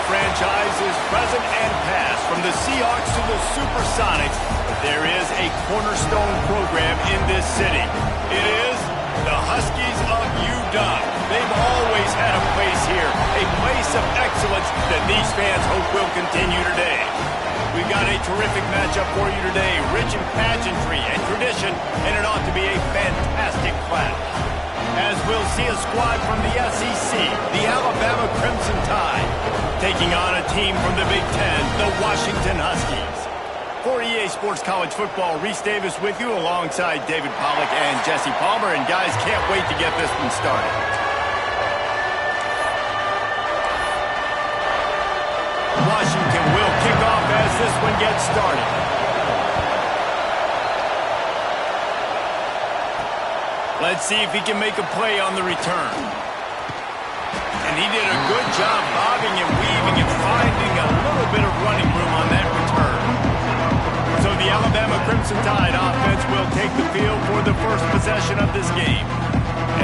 franchise is present and past, from the Seahawks to the Supersonics. There is a cornerstone program in this city. It is the Huskies of UW. They've always had a place here, a place of excellence that these fans hope will continue today. We've got a terrific matchup for you today, rich in pageantry and tradition, and it ought to be a fantastic clash. As we'll see a squad from the SEC, the Alabama Crimson Tide, taking on a team from the Big Ten, the Washington Huskies. For EA Sports College Football, Reese Davis with you alongside David Pollack and Jesse Palmer. And guys, can't wait to get this one started. Washington will kick off as this one gets started. Let's see if he can make a play on the return. And he did a good job bobbing and weaving and finding a little bit of running room on that return. So the Alabama Crimson Tide offense will take the field for the first possession of this game.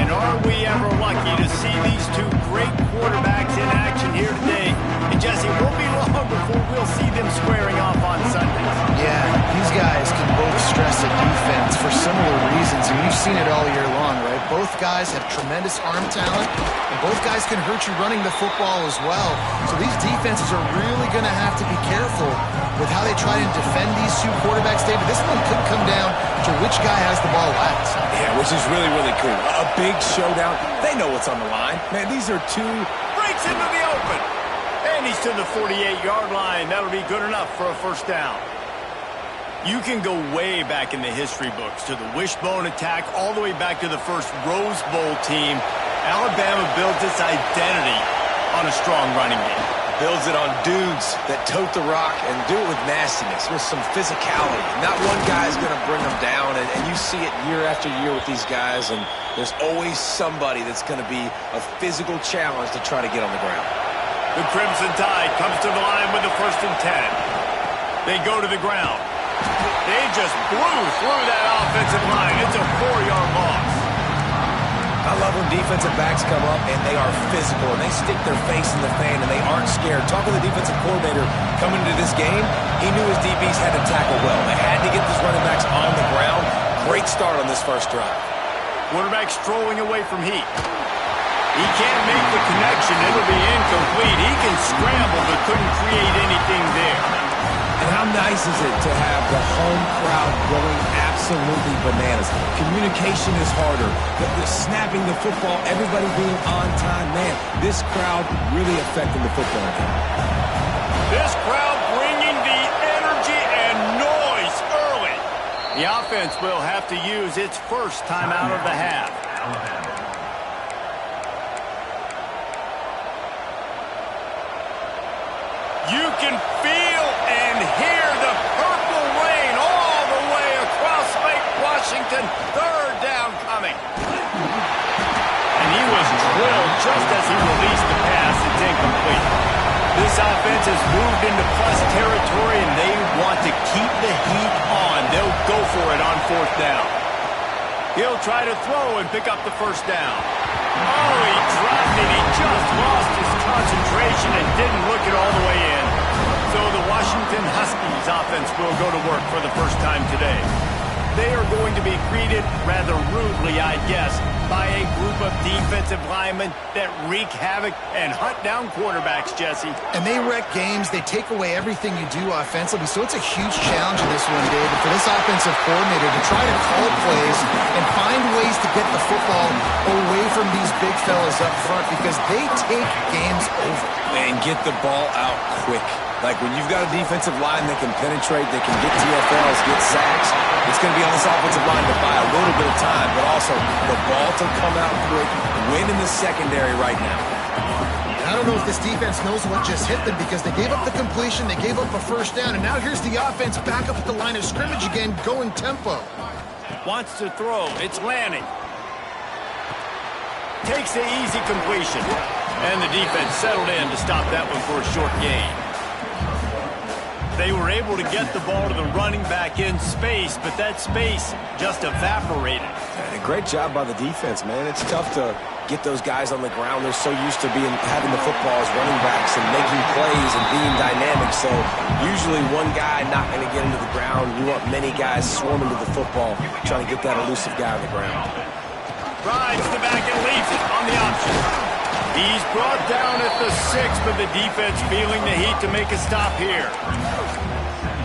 And are we ever lucky to see these two great quarterbacks in action here today? And Jesse, it won't be long before we'll see them squaring off on Sunday. Yeah, these guys can both stress a defense for similar reasons, and we've seen it all year long, right? Both guys have tremendous arm talent, and both guys can hurt you running the football as well. So these defenses are really going to have to be careful with how they try to defend these two quarterbacks, David. This one could come down to which guy has the ball last. Yeah, which is really, really cool. A big showdown. They know what's on the line. Man, these are two. Breaks into the open. And he's to the 48-yard line. That'll be good enough for a first down. You can go way back in the history books to the wishbone attack, all the way back to the first Rose Bowl team. Alabama built its identity on a strong running game. Builds it on dudes that tote the rock and do it with nastiness, with some physicality. Not one guy's going to bring them down, and you see it year after year with these guys, and there's always somebody that's going to be a physical challenge to try to get on the ground. The Crimson Tide comes to the line with the 1st and 10. They go to the ground. They just blew through that offensive line. It's a 4-yard loss. I love when defensive backs come up and they are physical and they stick their face in the fan and they aren't scared. Talking to the defensive coordinator coming into this game, he knew his DBs had to tackle well. They had to get these running backs on the ground. Great start on this first drive. Quarterback strolling away from Heat. He can't make the connection. It'll be incomplete. He can scramble but couldn't create anything there. And how nice is it to have the home crowd going absolutely bananas? Communication is harder. The snapping the football, everybody being on time. Man, this crowd really affecting the football game. This crowd bringing the energy and noise early. The offense will have to use its first timeout of the half. You can feel and hear the purple rain all the way across Lake Washington. 3rd down coming. And he was drilled just as he released the pass. It's incomplete. This offense has moved into plus territory, and they want to keep the heat on. They'll go for it on 4th down. He'll try to throw and pick up the 1st down. Oh, he dropped it. He just lost his concentration and didn't look it all the way in. So the Washington Huskies offense will go to work for the first time today. They are going to be greeted rather rudely, I guess, by a group of defensive linemen that wreak havoc and hunt down quarterbacks, Jesse. And they wreck games. They take away everything you do offensively. So it's a huge challenge in this one, David, for this offensive coordinator to try to call plays and find ways to get the football away from these big fellas up front, because they take games over. And get the ball out quick. Like when you've got a defensive line that can penetrate, that can get TFLs, get sacks, it's going to be on this offensive line to buy a little bit of time, but also the ball to come out quick, win in the secondary right now. And I don't know if this defense knows what just hit them, because they gave up the completion, they gave up a 1st down, and now here's the offense back up at the line of scrimmage again, going tempo. Wants to throw. It's Lanning. Takes the easy completion. And the defense settled in to stop that one for a short gain. They were able to get the ball to the running back in space, but that space just evaporated. And a great job by the defense, man. It's tough to get those guys on the ground. They're so used to having the football as running backs and making plays and being dynamic. So usually one guy not going to get into the ground. You want many guys swarming to the football, trying to get that elusive guy on the ground. Drives the back and leaves it on the option. He's brought down at the 6, but the defense feeling the heat to make a stop here.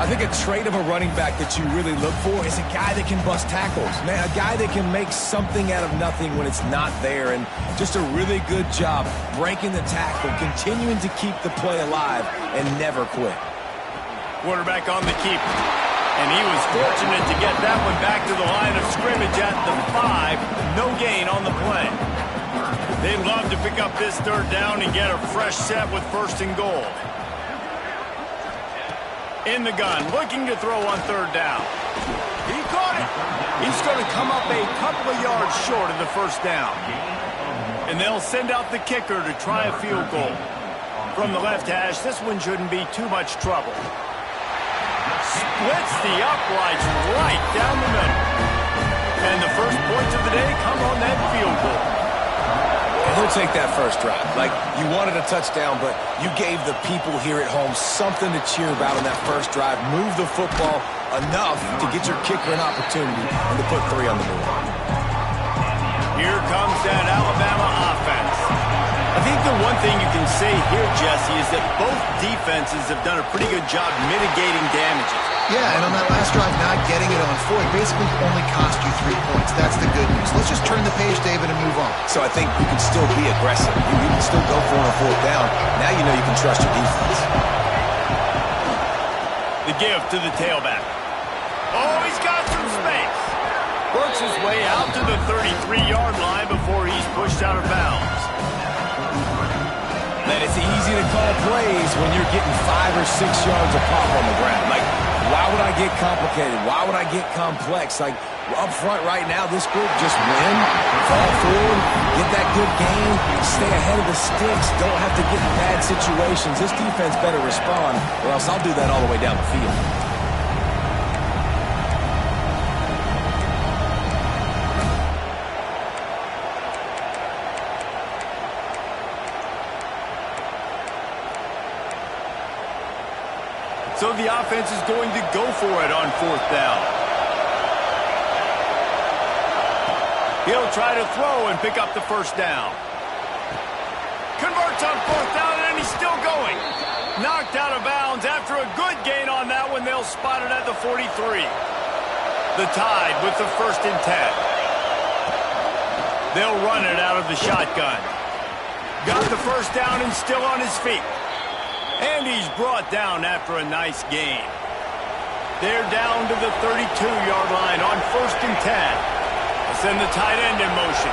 I think a trait of a running back that you really look for is a guy that can bust tackles. Man, a guy that can make something out of nothing when it's not there. And just a really good job breaking the tackle, continuing to keep the play alive, and never quit. Quarterback on the keeper. And he was fortunate to get that one back to the line of scrimmage at the 5. No gain on the play. They'd love to pick up this third down and get a fresh set with 1st and goal. In the gun, looking to throw on 3rd down. He caught it. He's going to come up a couple of yards short of the 1st down. And they'll send out the kicker to try a field goal. From the left hash, this one shouldn't be too much trouble. Splits the uprights right down the middle. And the first points of the day come on that field goal. And he'll take that first drive. Like, you wanted a touchdown, but you gave the people here at home something to cheer about on that first drive. Move the football enough to get your kicker an opportunity and to put 3 on the board. Here comes that Alabama offense. I think the one thing you can say here, Jesse, is that both defenses have done a pretty good job mitigating damages. Yeah, and on that last drive, not getting it on 4, it basically only cost you 3 points. That's the good news. Let's just turn the page, David, and move on. So I think you can still be aggressive. You can still go for a 4th down. Now you know you can trust your defense. The give to the tailback. Oh, he's got some space. Works his way out to the 33-yard line before he's pushed out of bounds. And it's easy to call plays when you're getting 5 or 6 yards of pop on the ground. Like, why would I get complicated? Why would I get complex? Like, up front right now, this group just win, fall forward, get that good game, stay ahead of the sticks, don't have to get in bad situations. This defense better respond, or else I'll do that all the way down the field. So the offense is going to go for it on 4th down. He'll try to throw and pick up the 1st down. Converts on 4th down, and he's still going. Knocked out of bounds after a good gain on that one. They'll spot it at the 43. The Tide with the 1st and 10. They'll run it out of the shotgun. Got the 1st down and still on his feet. And he's brought down after a nice gain. They're down to the 32-yard line on 1st and 10. They'll send the tight end in motion.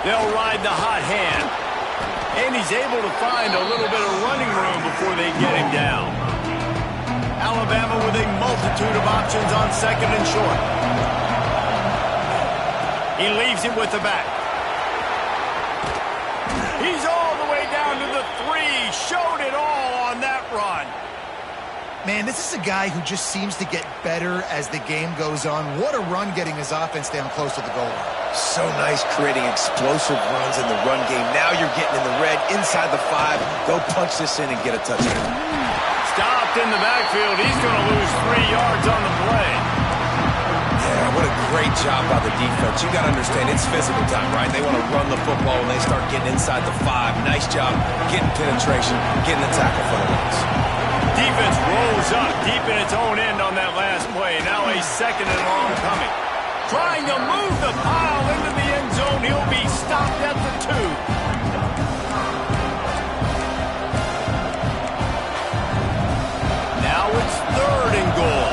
They'll ride the hot hand. And he's able to find a little bit of running room before they get him down. Alabama with a multitude of options on 2nd and short. He leaves it with the back. He's all the way down to the 3. Showed it all on that run. Man, this is a guy who just seems to get better as the game goes on. What a run getting his offense down close to the goal line. So nice creating explosive runs in the run game. Now you're getting in the red inside the 5. Go punch this in and get a touchdown. Stopped in the backfield. He's going to lose 3 yards on the play. Yeah, what a great job by the defense. You got to understand, it's physical time, right? They want to run the football when they start getting inside the 5. Nice job getting penetration, getting the tackle for the loss. Defense rolls up deep in its own end on that last play. Now a 2nd and long coming. Trying to move the pile into the end zone. He'll be stopped at the 2. Now it's 3rd and goal.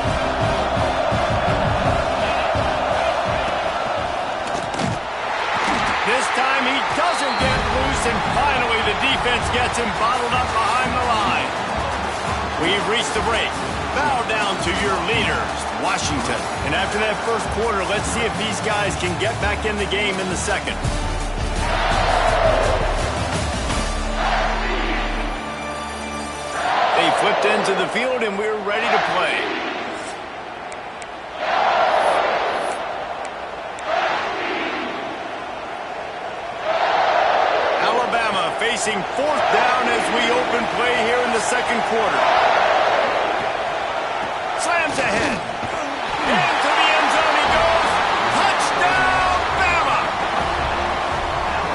This time he doesn't get loose, and finally the defense gets him bottled up behind the line. We've reached the break. Bow down to your leaders, Washington. And after that first quarter, let's see if these guys can get back in the game in the second. Play flipped into the field, and we're ready to play. Alabama facing 4th down as we open play here in the second quarter. Slams ahead. Into the end zone he goes. Touchdown, Bama!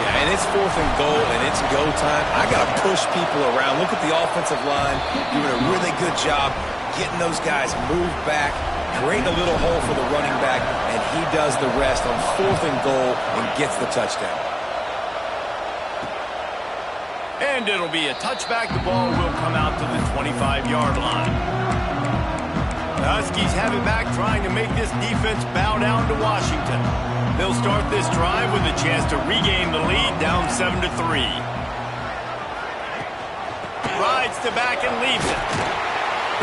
Yeah, and it's 4th and goal, and it's go time. I got to push people around. Look at the offensive line doing a really good job getting those guys moved back, creating a little hole for the running back, and he does the rest on 4th and goal and gets the touchdown. And it'll be a touchback. The ball will come out to the 25-yard line. The Huskies have it back, trying to make this defense bow down to Washington. They'll start this drive with a chance to regain the lead, down 7-3. Rides to back and leaves it.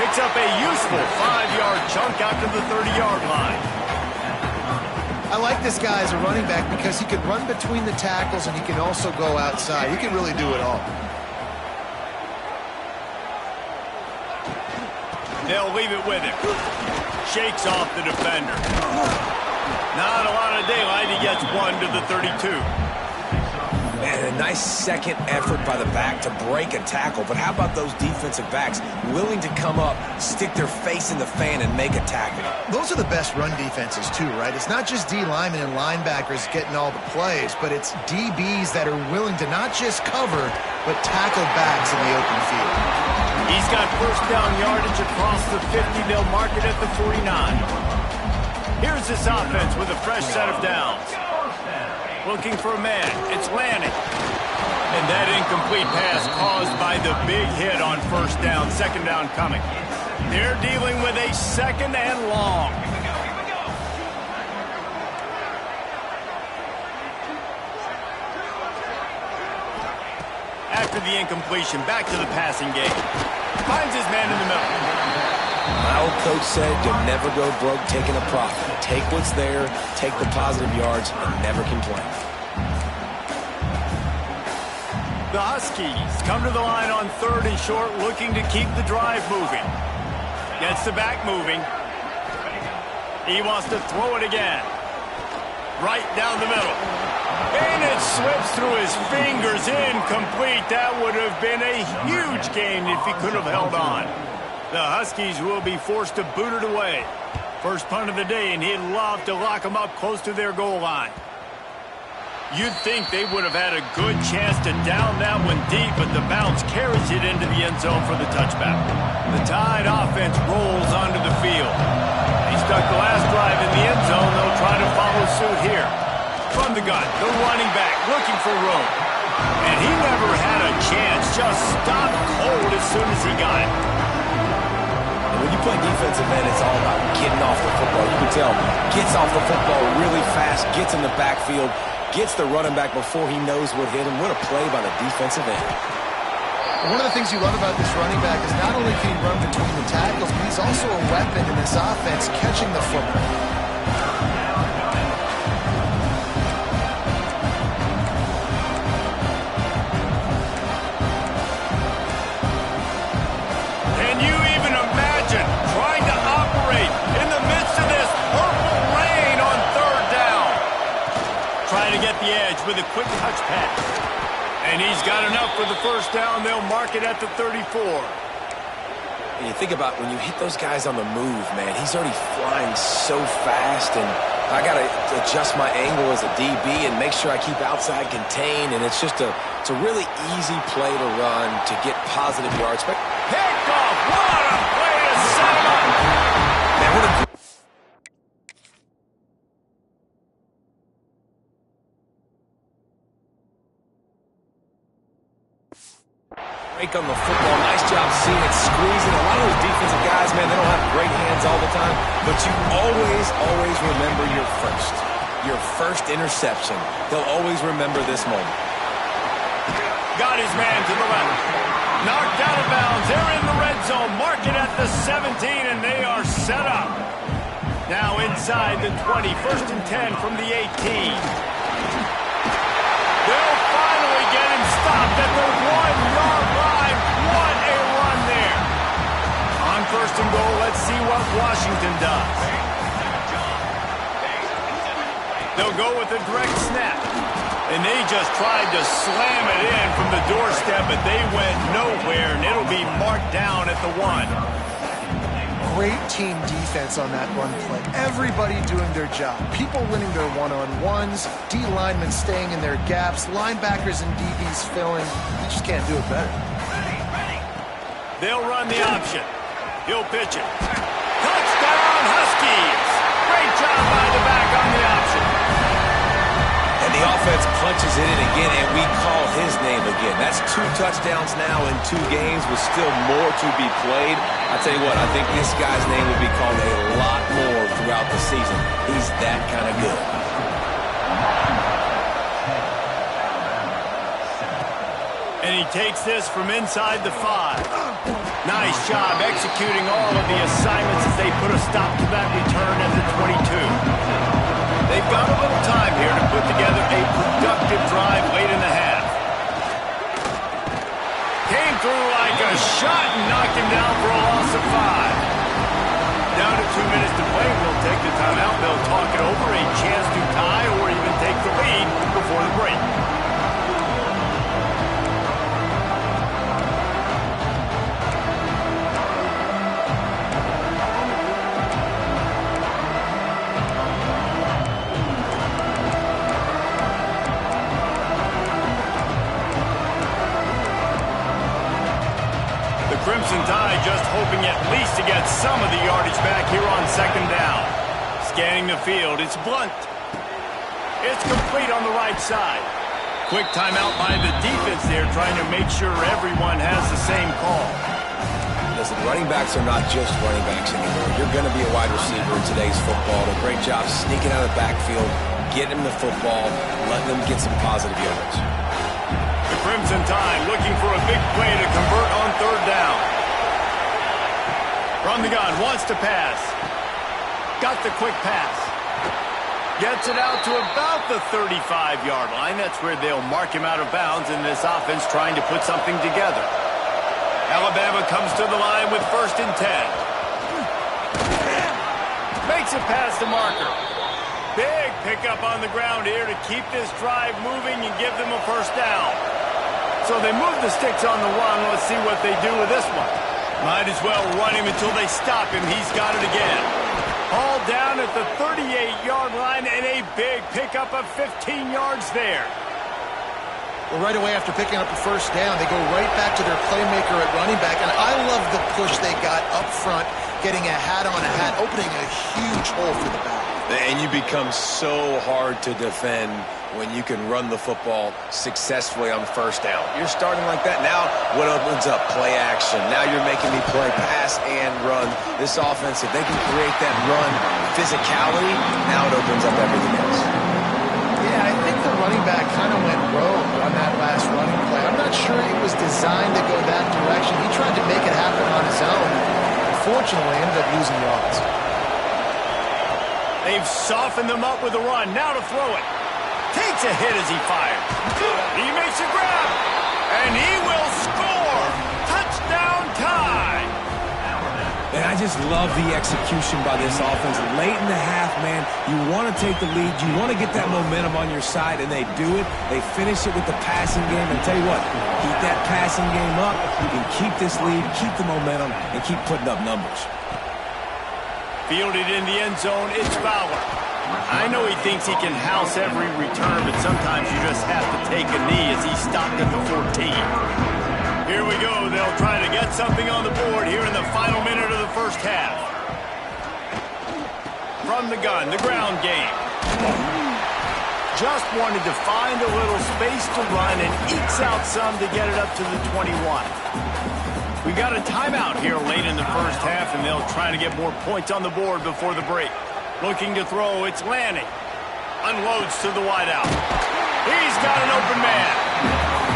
Picks up a useful 5-yard chunk out to the 30-yard line. I like this guy as a running back because he can run between the tackles and he can also go outside. He can really do it all. They'll leave it with him. Shakes off the defender. Not a lot of daylight. He gets 1 to the 32. And a nice second effort by the back to break a tackle. But how about those defensive backs willing to come up, stick their face in the fan, and make a tackle? Those are the best run defenses, too, right? It's not just D linemen and linebackers getting all the plays, but it's DBs that are willing to not just cover, but tackle backs in the open field. He's got 1st down yardage across the 50. They'll mark it at the 49. Here's this offense with a fresh set of downs. Looking for a man. It's Lanning. And that incomplete pass caused by the big hit on 1st down. 2nd down coming. They're dealing with a 2nd and long. After the incompletion, back to the passing game. Finds his man in the middle. My old coach said you'll never go broke taking a profit. Take what's there, take the positive yards, and never complain. The Huskies come to the line on 3rd and short, looking to keep the drive moving. Gets the back moving. He wants to throw it again. Right down the middle. And it slips through his fingers, incomplete. That would have been a huge gain if he could have held on. The Huskies will be forced to boot it away. First punt of the day, and he'd love to lock them up close to their goal line. You'd think they would have had a good chance to down that one deep, but the bounce carries it into the end zone for the touchback. The Tide offense rolls onto the field. They stuck the last drive in the end zone. They'll try to follow suit here. From the gun, the running back looking for room. And he never had a chance, just stopped cold as soon as he got it. And when you play defensive end, it's all about getting off the football. You can tell, gets off the football really fast, gets in the backfield, gets the running back before he knows what hit him. What a play by the defensive end. One of the things you love about this running back is not only can he run between the tackles, but he's also a weapon in this offense catching the football. With a quick touch pass. And he's got enough for the 1st down. They'll mark it at the 34. And you think about when you hit those guys on the move, man, he's already flying so fast, and I got to adjust my angle as a DB and make sure I keep outside contained, and it's a really easy play to run to get positive yards. But pick off! What a play to set him up! Man, what a break on the football. Nice job seeing it, squeezing. A lot of those defensive guys, man, they don't have great hands all the time, but you always remember your first interception. They'll always remember this moment. Got his man to the left. Knocked out of bounds. They're in the red zone. Mark it at the 17, and they are set up. Now inside the 20. 1st and 10 from the 18. They'll finally get him stopped at the 1-yard line. What a run there. go with a direct snap. And they just tried to slam it in from the doorstep, but they went nowhere, and it'll be marked down at the 1. Great team defense on that run play. Everybody doing their job. People winning their one-on-ones, D linemen staying in their gaps, linebackers and DBs filling. You just can't do it better. They'll run the option. He'll pitch it. Touchdown, Huskies! Great job by the back on the option. And the offense punches it in again, and we call his name again. That's 2 touchdowns now in 2 games with still more to be played. I tell you what, I think this guy's name will be called a lot more throughout the season. He's that kind of good. And he takes this from inside the 5. Nice job executing all of the assignments as they put a stop to that return at the 22. They've got a little time here to put together a productive drive late in the half. Came through like a shot and knocked him down for a loss of 5. Down to 2 minutes to play. We'll take the timeout. They'll talk it over, a chance to tie or even take the lead before the break. Crimson Tide just hoping at least to get some of the yardage back here on 2nd down. Scanning the field, it's Blunt. It's complete on the right side. Quick timeout by the defense there, trying to make sure everyone has the same call. Listen, running backs are not just running backs anymore. You're going to be a wide receiver in today's football. A great job sneaking out of the backfield, getting them the football, letting them get some positive yards. The Crimson Tide looking for a big play to convert on 3rd down. From the gun, wants to pass. Got the quick pass. Gets it out to about the 35-yard line. That's where they'll mark him out of bounds in this offense trying to put something together. Alabama comes to the line with 1st and 10. Makes it past the marker. Big pickup on the ground here to keep this drive moving and give them a 1st down. So they move the sticks on the 1. Let's see what they do with this one. Might as well run him until they stop him. He's got it again. All down at the 38-yard line and a big pickup of 15 yards there. Well, right away after picking up the 1st down, they go right back to their playmaker at running back. And I love the push they got up front, getting a hat on a hat, opening a huge hole for the back. And you become so hard to defend when you can run the football successfully on 1st down. You're starting like that. Now what opens up? Play action. Now you're making me play pass and run. This offense, if they can create that run physicality, now it opens up everything else. Yeah, I think the running back kind of went rogue on that last running play. I'm not sure he was designed to go that direction. He tried to make it happen on his own. Unfortunately, ended up losing yards. They've softened them up with a run. Now to throw it. Takes a hit as he fires. He makes a grab. And he will score. Touchdown Tide. And I just love the execution by this offense. Late in the half, man, you want to take the lead. You want to get that momentum on your side, and they do it. They finish it with the passing game. And tell you what, keep that passing game up. You can keep this lead, keep the momentum, and keep putting up numbers. Fielded in the end zone, it's Fowler. I know he thinks he can house every return, but sometimes you just have to take a knee as he's stopped at the 14. Here we go. They'll try to get something on the board here in the final minute of the 1st half. From the gun, the ground game. Just wanted to find a little space to run and ekes out some to get it up to the 21. We got a timeout here late in the 1st half, and they'll try to get more points on the board before the break. Looking to throw, it's Lanning. Unloads to the wideout. He's got an open man.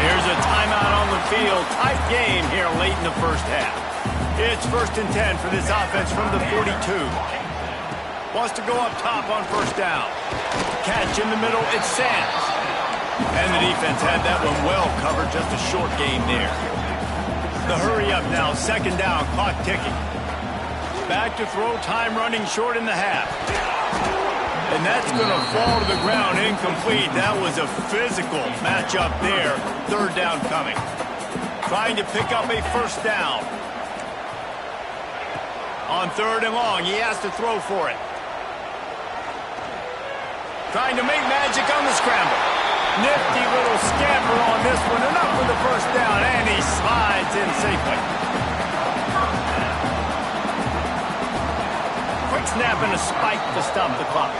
Here's a timeout on the field. Tight game here late in the 1st half. It's 1st and 10 for this offense from the 42. Wants to go up top on 1st down. Catch in the middle, it's Sands. And the defense had that one well covered, just a short game there. The hurry up now, 2nd down, clock ticking. Back to throw, time running short in the half. And that's going to fall to the ground incomplete. That was a physical matchup there. Third down coming. Trying to pick up a first down. On third and long, he has to throw for it. Trying to make magic on the scramble. Nifty little scamper on this one. Enough for the first down, and he slides in safely. Quick snap and a spike to stop the clock.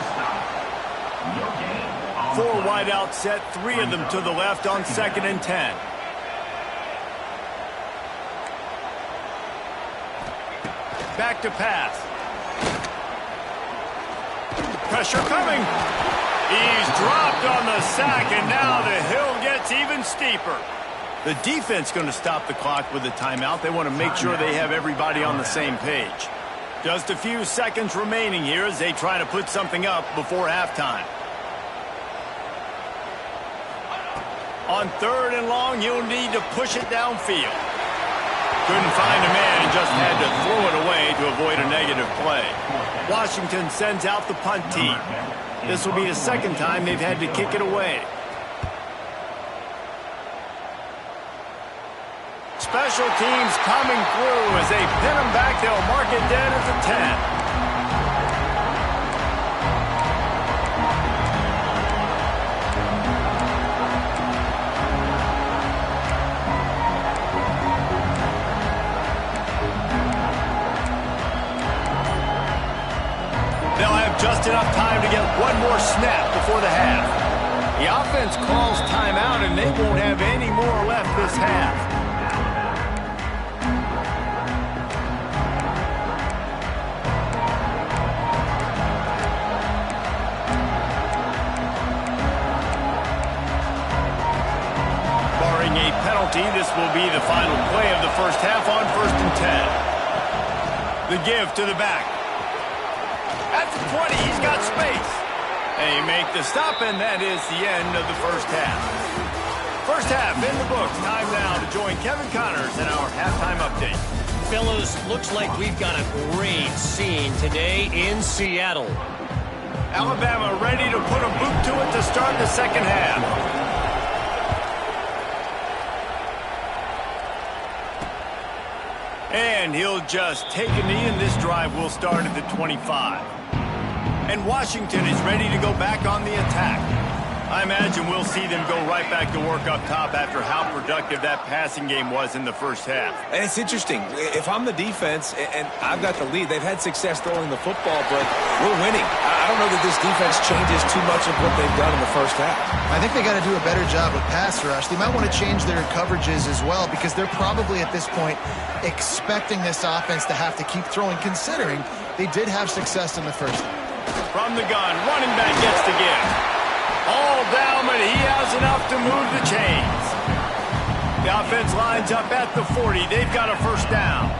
4 wide out set, 3 of them to the left on 2nd and 10. Back to pass. Pressure coming. He's dropped on the sack, and now the hill gets even steeper. The defense going to stop the clock with a timeout. They want to make sure they have everybody on the same page. Just a few seconds remaining here as they try to put something up before halftime. On third and long, you'll need to push it downfield. Couldn't find a man and just had to throw it away to avoid a negative play. Washington sends out the punt team. This will be the second time they've had to kick it away. Special teams coming through as they pin them back. They'll mark it dead at the 10. Just enough time to get one more snap before the half. The offense calls timeout, and they won't have any more left this half. Barring a penalty, this will be the final play of the first half on 1st and 10. The give to the back. At the 20, he's got space. They make the stop, and that is the end of the first half. First half in the books. Time now to join Kevin Connors in our halftime update. Fellas, looks like we've got a great scene today in Seattle. Alabama ready to put a boot to it to start the second half. And he'll just take a knee, and this drive will start at the 25. And Washington is ready to go back on the attack. I imagine we'll see them go right back to work up top after how productive that passing game was in the first half. And it's interesting. If I'm the defense and I've got the lead, they've had success throwing the football, but we're winning. I don't know that this defense changes too much of what they've done in the first half. I think they got to do a better job with pass rush. They might want to change their coverages as well, because they're probably at this point expecting this offense to have to keep throwing, considering they did have success in the first half. From the gun, running back gets the give. All down, but he has enough to move the chains. The offense lines up at the 40. They've got a first down.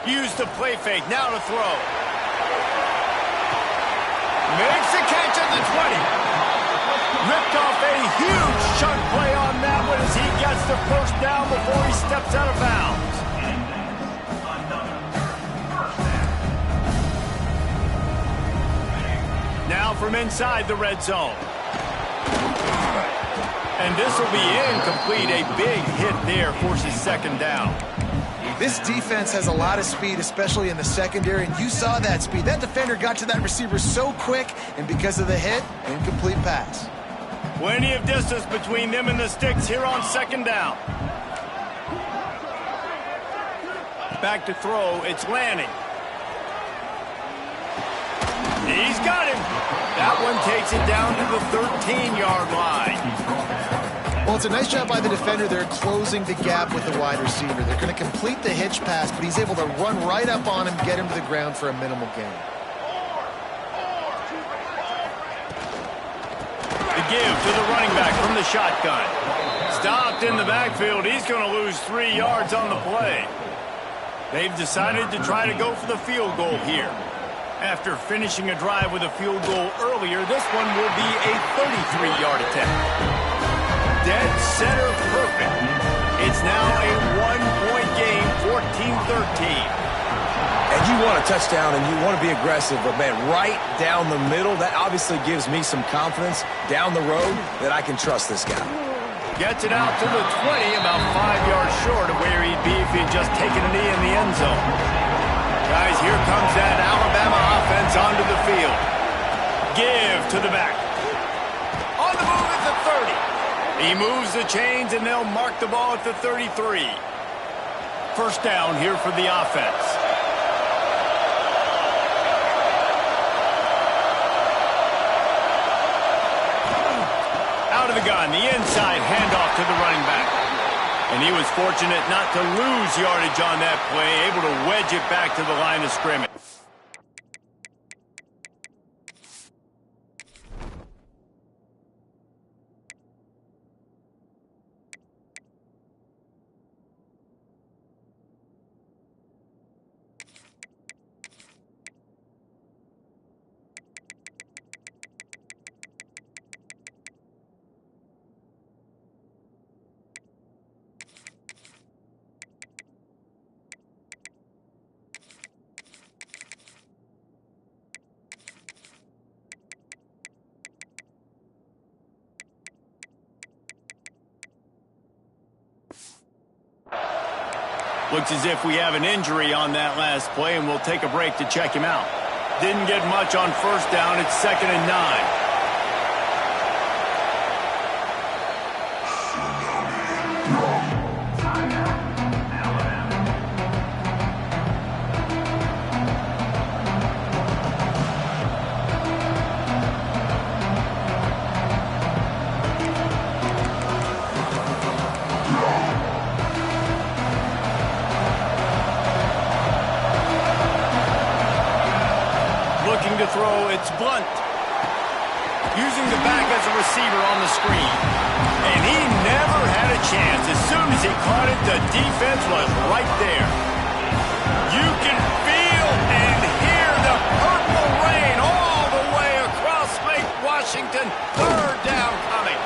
Use the play fake. Now to throw. Makes the catch at the 20. Ripped off a huge chunk play on that one as he gets the first down before he steps out of bounds. Now from inside the red zone. And this will be incomplete. A big hit there forces second down. This defense has a lot of speed, especially in the secondary, and you saw that speed. That defender got to that receiver so quick, and because of the hit, incomplete pass. Plenty of distance between them and the sticks here on second down. Back to throw. It's Lanning. He's got him. That one takes it down to the 13-yard line. Well, it's a nice job by the defender. They're closing the gap with the wide receiver. They're going to complete the hitch pass, but he's able to run right up on him, get him to the ground for a minimal gain. The give to the running back from the shotgun. Stopped in the backfield. He's going to lose 3 yards on the play. They've decided to try to go for the field goal here. After finishing a drive with a field goal earlier, this one will be a 33-yard attempt. Dead center perfect. It's now a one-point game, 14-13. And You want a touchdown and you want to be aggressive, but, man, right down the middle, that obviously gives me some confidence down the road that I can trust this guy. Gets it out to the 20, about 5 yards short of where he'd be if he had just taken a knee in the end zone. Guys, here comes that Alabama offense onto the field. Give to the back. On the move at the 30. He moves the chains, and they'll mark the ball at the 33. First down here for the offense. Out of the gun, the inside handoff to the running back. And he was fortunate not to lose yardage on that play, able to wedge it back to the line of scrimmage. Looks as if we have an injury on that last play, and we'll take a break to check him out. Didn't get much on first down. It's 2nd and 9. To throw, it's Blunt. Using the back as a receiver on the screen. And he never had a chance. As soon as he caught it, the defense was right there. You can feel and hear the purple rain all the way across Lake Washington. 3rd down coming.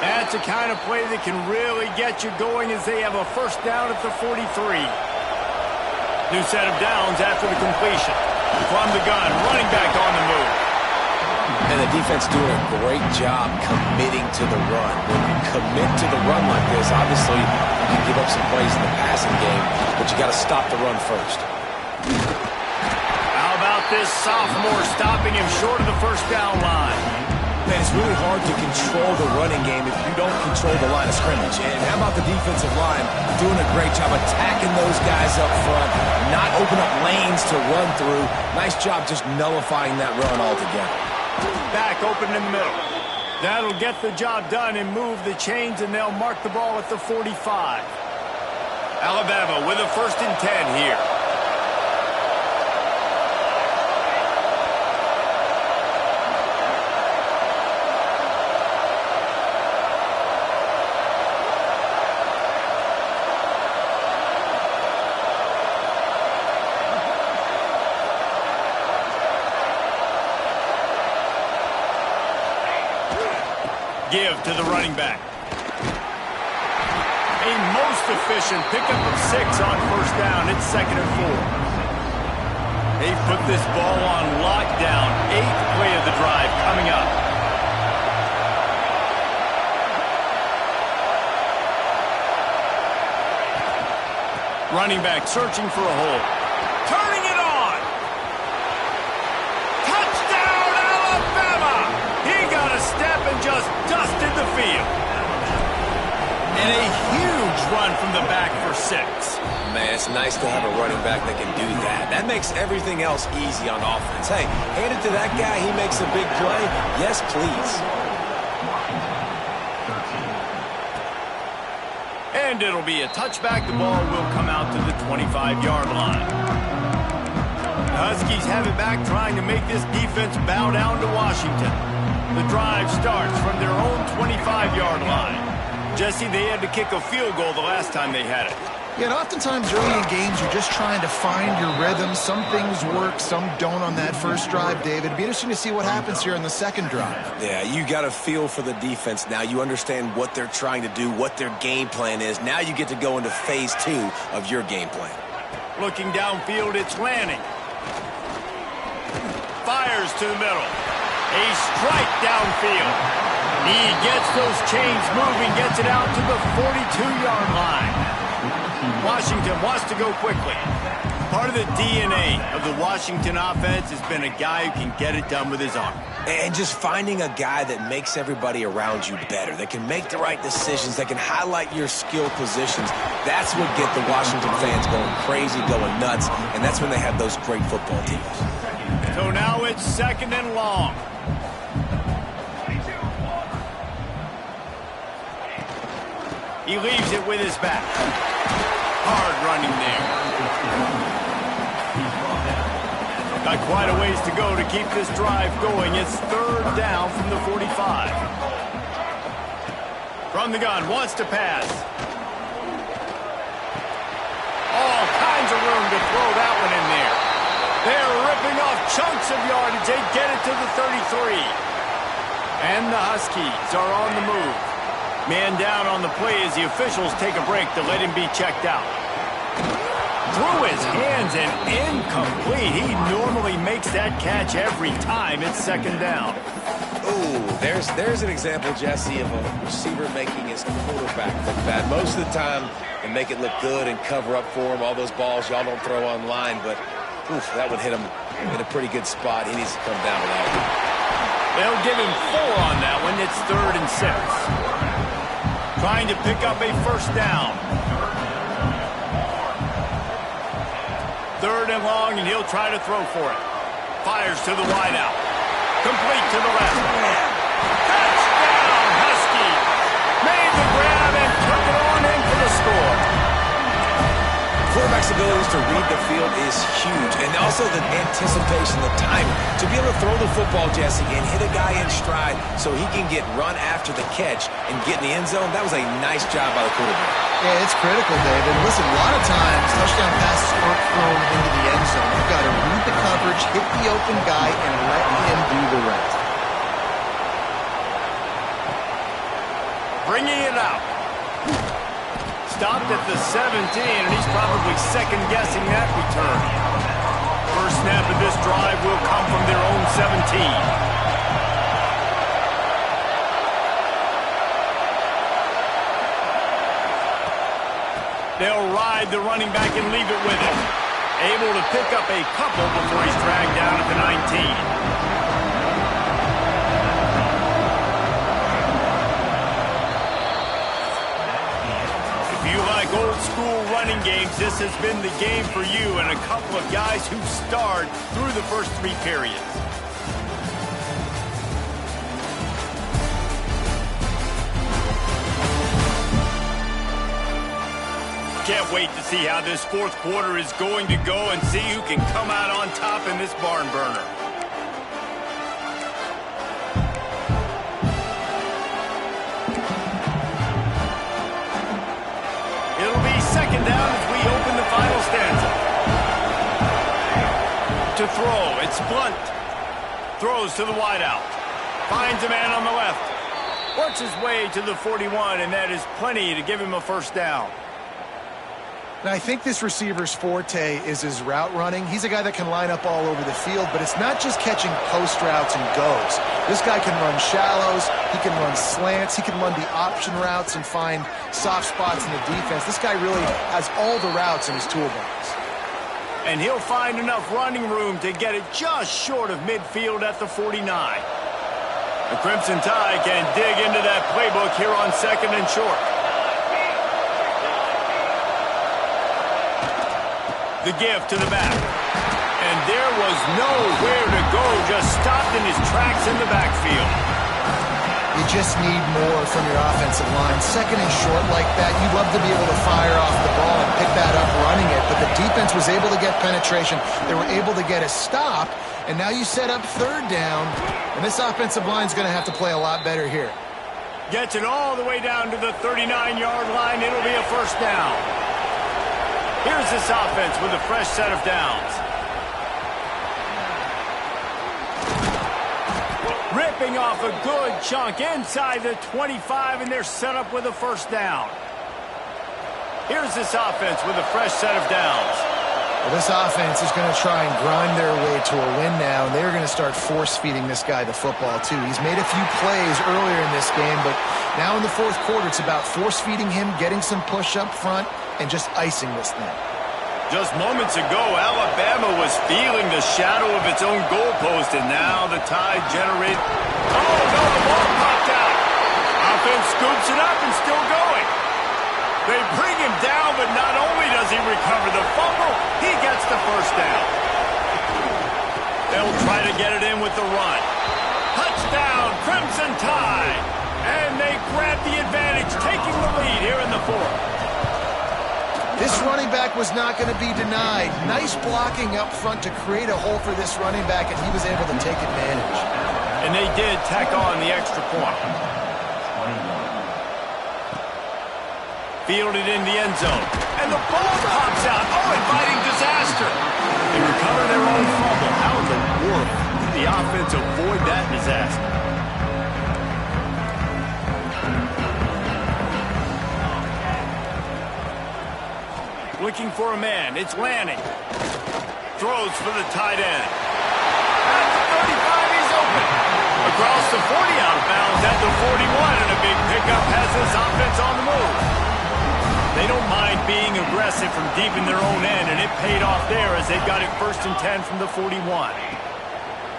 That's the kind of play that can really get you going as they have a first down at the 43. New set of downs after the completion. From the gun, running back on the move. And the defense doing a great job committing to the run. When you commit to the run like this, obviously you can give up some plays in the passing game, but you got to stop the run first. How about this sophomore stopping him short of the first down line? Man, it's really hard to control the running game if you don't control the line of scrimmage. And how about the defensive line doing a great job attacking those guys up front, not open up lanes to run through. Nice job just nullifying that run altogether. Back open in the middle. That'll get the job done and move the chains, and they'll mark the ball at the 45. Alabama with a 1st and 10 here. Give to the running back. A most efficient pickup of 6 on first down. It's 2nd and 4. They've put this ball on lockdown. 8th play of the drive coming up. Running back searching for a hole. Turning it on. Touchdown, Alabama! He got a step and just dusted the field. And a huge run from the back for 6. Man, it's nice to have a running back that can do that. That makes everything else easy on offense. Hey, hand it to that guy. He makes a big play. Yes, please. And it'll be a touchback. The ball will come out to the 25-yard line. The Huskies have it back, trying to make this defense bow down to Washington. The drive starts from their own 25-yard line. Jesse, they had to kick a field goal the last time they had it. Yeah, and oftentimes early in games, you're just trying to find your rhythm. Some things work, some don't on that first drive, David. It'd be interesting to see what happens here in the second drive. Yeah, you got a feel for the defense now. You understand what they're trying to do, what their game plan is. Now you get to go into phase 2 of your game plan. Looking downfield, it's Lanning. Fires to the middle. A strike downfield. He gets those chains moving, gets it out to the 42-yard line. Washington wants to go quickly. Part of the DNA of the Washington offense has been a guy who can get it done with his arm. And just finding a guy that makes everybody around you better, that can make the right decisions, that can highlight your skill positions. That's what get the Washington fans going crazy, going nuts, and that's when they have those great football teams. So now it's 2nd and long. He leaves it with his back. Hard running there. Got quite a ways to go to keep this drive going. It's 3rd down from the 45. From the gun, wants to pass. All kinds of room to throw that one in there. They're ripping off chunks of yardage. They get it to the 33. And the Huskies are on the move. Man down on the play as the officials take a break to let him be checked out. Through his hands and incomplete. He normally makes that catch every time. It's 2nd down. Ooh, there's an example, Jesse, of a receiver making his quarterback look bad. Most of the time, they make it look good and cover up for him. All those balls y'all don't throw online, but oof, that would hit him in a pretty good spot. He needs to come down with that one. They'll give him 4 on that one. It's 3rd and 6. Trying to pick up a 1st down. 3rd and long, and he'll try to throw for it. Fires to the wideout. Complete to the left. Touchdown, Husky! Made the grab and took it on in for the score. Quarterback's abilities to read the field is huge, and also the anticipation, the timing. To be able to throw the football, Jesse, and hit a guy in stride so he can get run after the catch and get in the end zone, that was a nice job by the quarterback. Yeah, it's critical, David. Listen, a lot of times touchdown passes aren't thrown into the end zone. You've got to read the coverage, hit the open guy, and let him do the rest. Bringing it out. Stopped at the 17, and he's probably second-guessing that return. First snap of this drive will come from their own 17. They'll ride the running back and leave it with him. Able to pick up a couple before he's dragged down at the 19. Old-school running games, this has been the game for you and a couple of guys who starred through the first 3 periods. Can't wait to see how this 4th quarter is going to go and see who can come out on top in this barn burner. Second down as we open the final stanza. To throw, it's Blunt. Throws to the wideout. Finds a man on the left. Works his way to the 41, and that is plenty to give him a 1st down. And I think this receiver's forte is his route running. He's a guy that can line up all over the field, but it's not just catching post routes and goes. This guy can run shallows, he can run slants, he can run the option routes and find soft spots in the defense. This guy really has all the routes in his toolbox. And he'll find enough running room to get it just short of midfield at the 49. The Crimson Tide can dig into that playbook here on 2nd and short. The give to the back. And there was nowhere to go, just stopped in his tracks in the backfield. You just need more from your offensive line. 2nd and short like that, you'd love to be able to fire off the ball and pick that up running it, but the defense was able to get penetration. They were able to get a stop, and now you set up 3rd down, and this offensive line is going to have to play a lot better here. Gets it all the way down to the 39-yard line. It'll be a 1st down. Here's this offense with a fresh set of downs. Ripping off a good chunk inside the 25, and they're set up with a 1st down. Here's this offense with a fresh set of downs. Well, this offense is going to try and grind their way to a win now, and they're going to start force-feeding this guy the football, too. He's made a few plays earlier in this game, but now in the fourth quarter, it's about force-feeding him, getting some push up front, and just icing this thing. Just moments ago, Alabama was feeling the shadow of its own goalpost, and now the Tide generate. Oh, no, the ball popped out. Offense scoops it up and still going. They bring him down, but not only does he recover the fumble, he gets the first down. They'll try to get it in with the run. Touchdown, Crimson Tide. And they grab the advantage, taking the lead here in the fourth. This running back was not going to be denied. Nice blocking up front to create a hole for this running back, and he was able to take advantage. And they did tack on the extra point. Fielded in the end zone. And the ball pops out. Oh, inviting disaster. They recover their own fumble. How in the world did the offense avoid that disaster? Looking for a man. It's Lanning. Throws for the tight end. At the 35, he's open. Across the 40, out of bounds at the 41, and a big pickup has this offense on the move. They don't mind being aggressive from deep in their own end, and it paid off there as they got it 1st and 10 from the 41.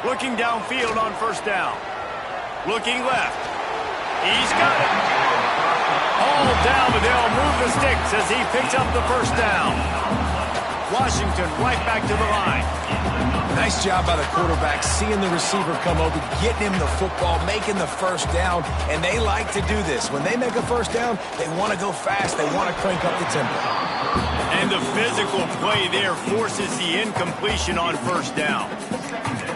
Looking downfield on first down. Looking left. He's got it. All down, but they'll move the sticks as he picks up the first down. Washington right back to the line. Nice job by the quarterback, seeing the receiver come over, getting him the football, making the first down, and they like to do this. When they make a first down, they want to go fast. They want to crank up the tempo. And the physical play there forces the incompletion on first down.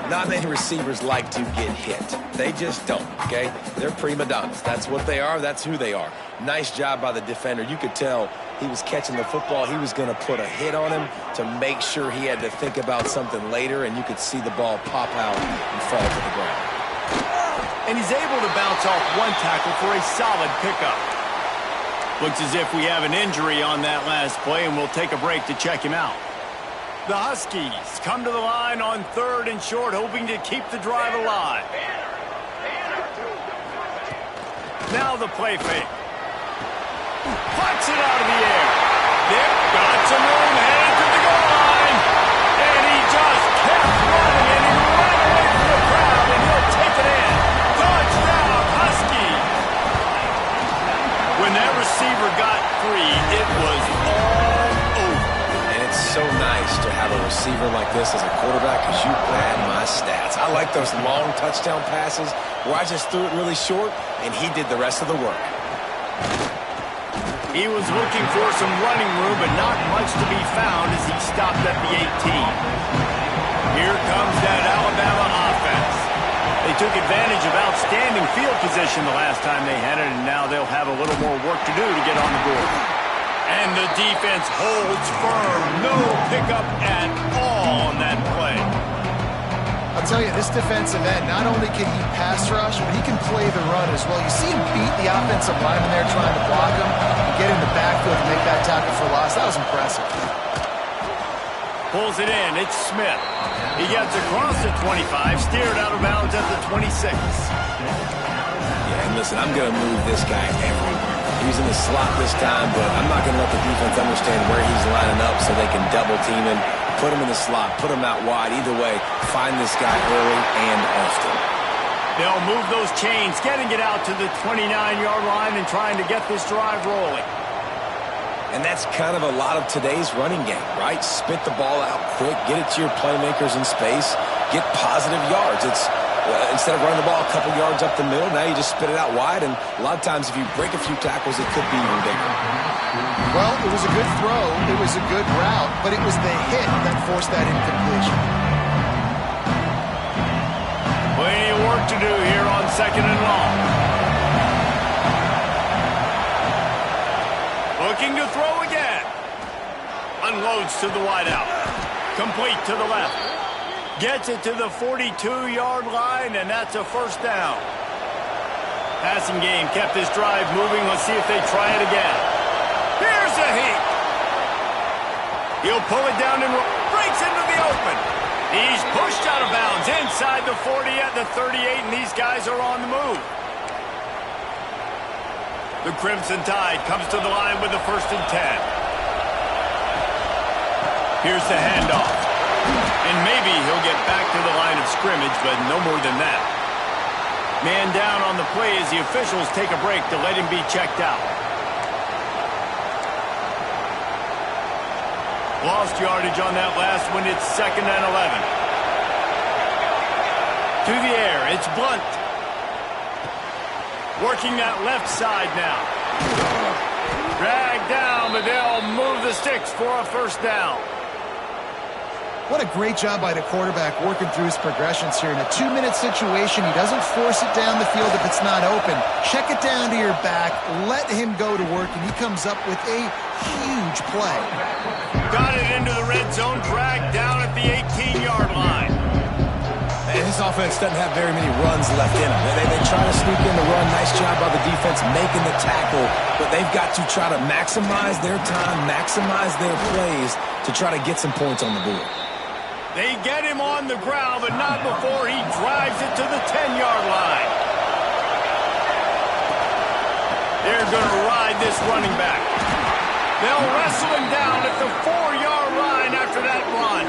Not many receivers like to get hit. They just don't, okay? They're prima donnas. That's what they are. That's who they are. Nice job by the defender. You could tell he was catching the football. He was going to put a hit on him to make sure he had to think about something later, and you could see the ball pop out and fall to the ground. And he's able to bounce off one tackle for a solid pickup. Looks as if we have an injury on that last play, and we'll take a break to check him out. The Huskies come to the line on 3rd and short, hoping to keep the drive alive. Now the play fake. Puts it out of the air. Dick got some room, headed to the goal line. And he just kept running, and he ran away from the crowd, and he'll take it in. Touchdown, Huskies. When that receiver got free, it was all over. And it's so nice to have a receiver like this as a quarterback because you pad my stats. I like those long touchdown passes where I just threw it really short, and he did the rest of the work. He was looking for some running room, but not much to be found as he stopped at the 18. Here comes that Alabama offense. They took advantage of outstanding field position the last time they had it, and now they'll have a little more work to do to get on the board. And the defense holds firm. No pickup at all on that play. I'll tell you, this defensive end, not only can he pass rush, but he can play the run as well. You see him beat the offensive lineman there trying to block him, and get in the backfield and make that tackle for loss. That was impressive. Pulls it in. It's Smith. He gets across the 25, steered out of bounds at the 26. Yeah, and listen, I'm going to move this guy everywhere. He's in the slot this time, but I'm not going to let the defense understand where he's lining up so they can double team him, put him in the slot, put him out wide. Either way, find this guy early and often. They'll move those chains, getting it out to the 29-yard line and trying to get this drive rolling. And that's kind of a lot of today's running game, right? Spit the ball out quick, get it to your playmakers in space, get positive yards. It's instead of running the ball a couple yards up the middle, now you just spit it out wide, and a lot of times if you break a few tackles, it could be even bigger. Well, it was a good throw, it was a good route, but it was the hit that forced that incompletion. Plenty of work to do here on 2nd and long. Looking to throw again. Unloads to the wideout. Complete to the left. Gets it to the 42-yard line, and that's a first down. Passing game kept this drive moving. Let's see if they try it again. Here's a heat. He'll pull it down and breaks into the open. He's pushed out of bounds inside the 40 at the 38, and these guys are on the move. The Crimson Tide comes to the line with the 1st and 10. Here's the handoff. And maybe he'll get back to the line of scrimmage, but no more than that. Man down on the play as the officials take a break to let him be checked out. Lost yardage on that last one. It's 2nd and 11. To the air, it's Blunt. Working that left side now. Dragged down, but they'll move the sticks for a 1st down. What a great job by the quarterback working through his progressions here. In a 2-minute situation, he doesn't force it down the field if it's not open. Check it down to your back, let him go to work, and he comes up with a huge play. Got it into the red zone, dragged down at the 18-yard line. And this offense doesn't have very many runs left in them. They try to sneak in the run. Nice job by the defense making the tackle, but they've got to try to maximize their time, maximize their plays to try to get some points on the board. They get him on the ground, but not before he drives it to the 10-yard line. They're going to ride this running back. They'll wrestle him down at the 4-yard line after that run.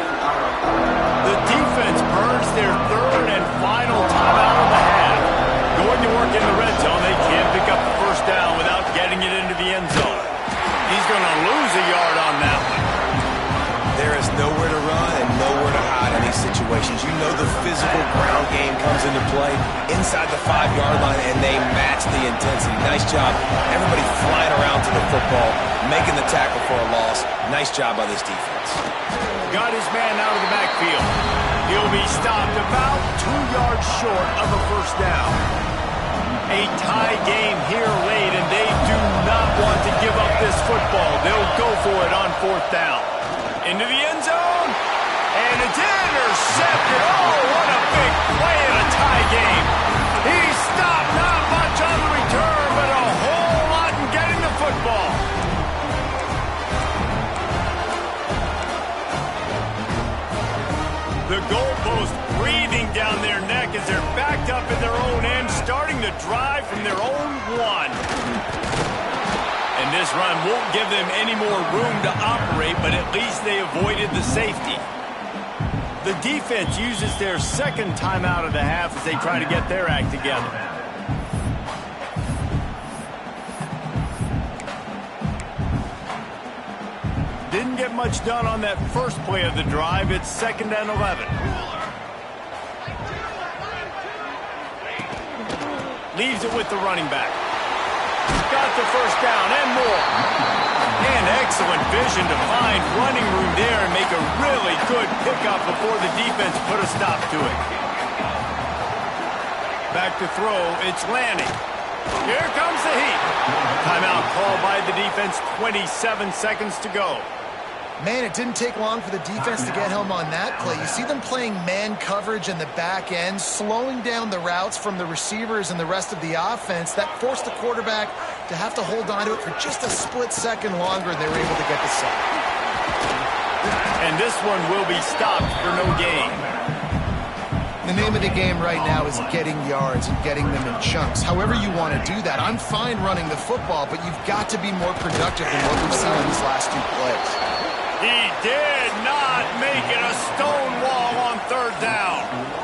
The defense burns their 3rd and final timeout of the half. Going to work in the red zone, they can't pick up the 1st down without getting it into the end zone. He's going to lose a yard on that one. There is nowhere to run and nowhere to hide in these situations. You know the physical ground game comes into play inside the 5-yard line, and they match the intensity. Nice job. Everybody flying around to the football, making the tackle for a loss. Nice job by this defense. Got his man out of the backfield. He'll be stopped about 2 yards short of a 1st down. A tie game here late, and they do not want to give up this football. They'll go for it on 4th down. Into the end zone, and it's intercepted. Oh, what a big play in a tie game. He stopped, not much on the return, but a whole lot in getting the football. The goalpost breathing down their neck as they're backed up in their own end, starting the drive from their own 1. And this run won't give them any more room to operate, but at least they avoided the safety. The defense uses their 2nd timeout of the half as they try to get their act together. Didn't get much done on that first play of the drive. It's 2nd and 11. Leaves it with the running back. Got the 1st down and more. And excellent vision to find running room there and make a really good pickup before the defense put a stop to it. Back to throw, it's Lanning. Here comes the heat. Timeout called by the defense, 27 seconds to go. Man, it didn't take long for the defense to get home on that play. You see them playing man coverage in the back end, slowing down the routes from the receivers and the rest of the offense. That forced the quarterback to have to hold on to it for just a split second longer, and they were able to get the sack. And this one will be stopped for no gain. The name of the game right now is getting yards and getting them in chunks. However you want to do that. I'm fine running the football, but you've got to be more productive than what we've seen in these last 2 plays. He did not make it a stone wall on 3rd down.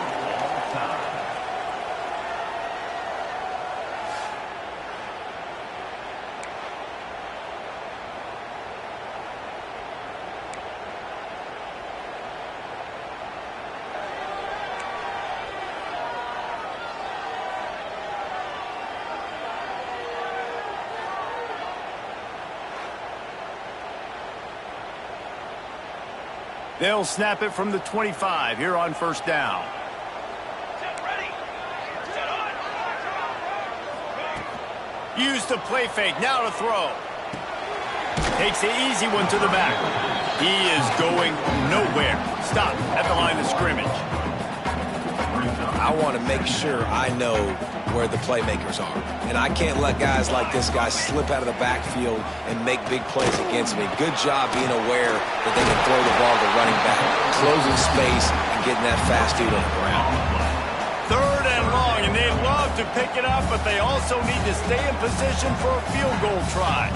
They'll snap it from the 25 here on 1st down. Use the play fake, now to throw. Takes the easy one to the back. He is going nowhere. Stop at the line of scrimmage. I want to make sure I know where the playmakers are. And I can't let guys like this guy slip out of the backfield and make big plays against me. Good job being aware that they can throw the ball to running back, closing space, and getting that fast dude on the ground. Third and long, and they'd love to pick it up, but they also need to stay in position for a field goal try.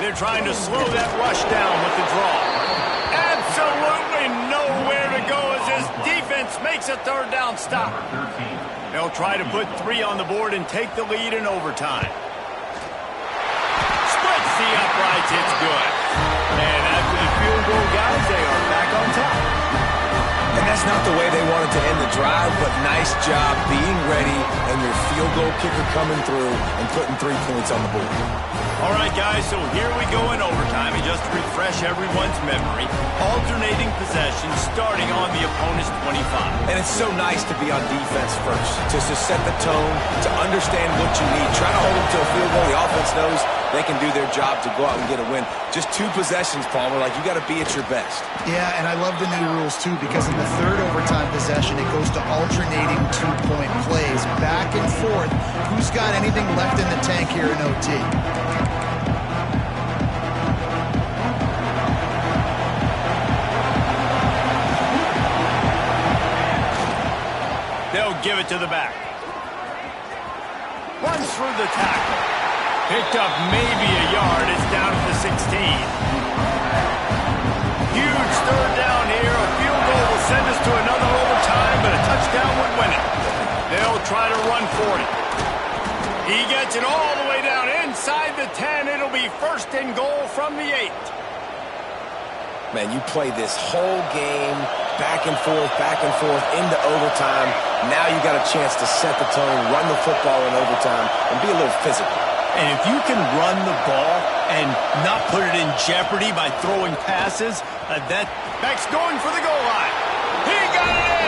They're trying to slow that rush down with the draw. Absolutely nowhere to go as his defense makes a third down stop. They'll try to put 3 on the board and take the lead in overtime. Splits the uprights, it's good. And after the field goal, guys, they are back on top. And that's not the way they wanted to end the drive, but nice job being ready and your field goal kicker coming through and putting 3 points on the board. All right, guys, so here we go in overtime. And just to refresh everyone's memory, alternating possessions starting on the opponent's 25. And it's so nice to be on defense first, just to set the tone, to understand what you need. Try to hold them to a field goal. The offense knows they can do their job to go out and get a win. Just 2 possessions, Palmer, like you got to be at your best. Yeah, and I love the new rules, too, because in the third overtime possession, it goes to alternating 2-point plays, back and forth. Who's got anything left in the tank here in OT? They'll give it to the back. Runs through the tackle. Picked up maybe a yard. It's down to the 16. Huge third down here. A field goal will send us to another overtime, but a touchdown would win it. They'll try to run for it. He gets it all the way down inside the 10. It'll be first and goal from the 8. Man, you play this whole game back and forth into overtime. Now you got a chance to set the tone, run the football in overtime, and be a little physical. And if you can run the ball and not put it in jeopardy by throwing passes, that's going for the goal line. He got it in!